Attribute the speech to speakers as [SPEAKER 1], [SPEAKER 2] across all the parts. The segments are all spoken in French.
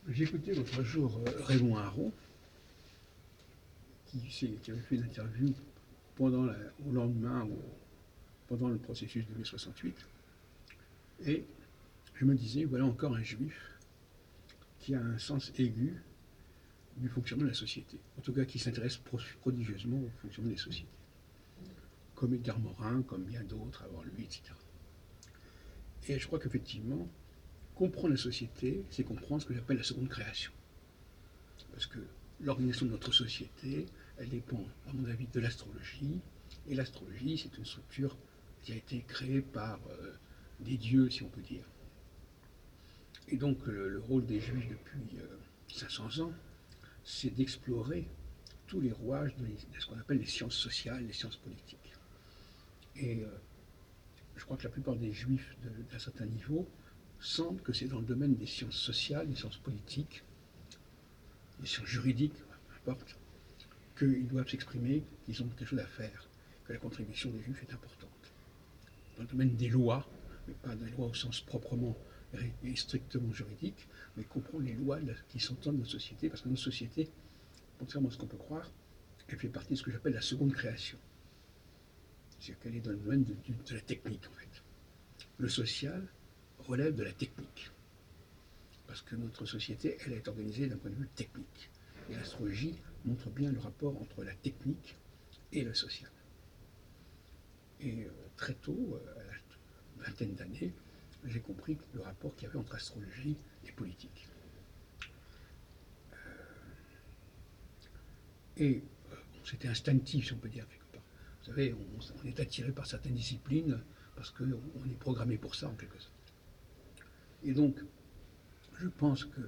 [SPEAKER 1] J'ai écouté l'autre jour Raymond Aron, qui avait fait une interview au lendemain ou pendant le processus de mai 68. Et je me disais, voilà encore un juif qui a un sens aigu du fonctionnement de la société. En tout cas, qui s'intéresse prodigieusement au fonctionnement des sociétés. Comme Edgar Morin, comme bien d'autres avant lui, etc. Et je crois qu'effectivement, comprendre la société, c'est comprendre ce que j'appelle la seconde création. Parce que l'organisation de notre société, elle dépend, à mon avis, de l'astrologie. Et l'astrologie, c'est une structure qui a été créée par des dieux, si on peut dire. Et donc, le rôle des Juifs depuis 500 ans, c'est d'explorer tous les rouages de ce qu'on appelle les sciences sociales, les sciences politiques. Et je crois que la plupart des Juifs d'un certain niveau sentent que c'est dans le domaine des sciences sociales, des sciences politiques, des sciences juridiques, peu importe, qu'ils doivent s'exprimer, qu'ils ont quelque chose à faire, que la contribution des Juifs est importante. Dans le domaine des lois, mais pas des lois au sens proprement et strictement juridique, mais comprendre les lois qui s'entendent dans notre société, parce que notre société, contrairement à ce qu'on peut croire, elle fait partie de ce que j'appelle la seconde création. C'est-à-dire qu'elle est dans le domaine de la technique, en fait. Le social relève de la technique, parce que notre société, elle est organisée d'un point de vue technique. Et l'astrologie montre bien le rapport entre la technique et le social. Et très tôt, à la vingtaine d'années, j'ai compris le rapport qu'il y avait entre astrologie et politique. Et c'était instinctif, si on peut dire, quelque part. Vous savez, on est attiré par certaines disciplines parce qu'on est programmé pour ça, en quelque sorte. Et donc, je pense que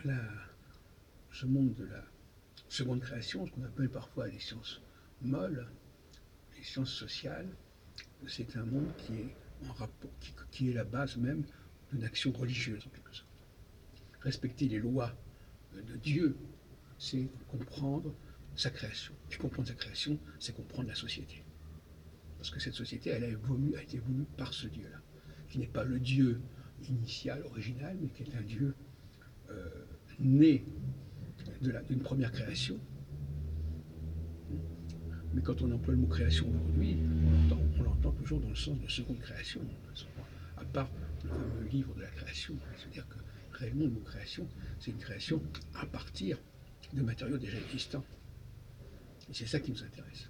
[SPEAKER 1] la, ce monde de la seconde création, ce qu'on appelle parfois les sciences molles, les sciences sociales, c'est un monde qui est en rapport, qui est la base même d'une action religieuse, en quelque sorte. Respecter les lois de Dieu, c'est comprendre sa création. Et comprendre sa création, c'est comprendre la société. Parce que cette société, elle a été voulue par ce Dieu-là, qui n'est pas le Dieu initial, original, mais qui est un Dieu né d'une première création. Mais quand on emploie le mot création aujourd'hui, on l'entend toujours dans le sens de seconde création, à part le fameux livre de la création. C'est-à-dire que réellement, le mot création, c'est une création à partir de matériaux déjà existants. Et c'est ça qui nous intéresse.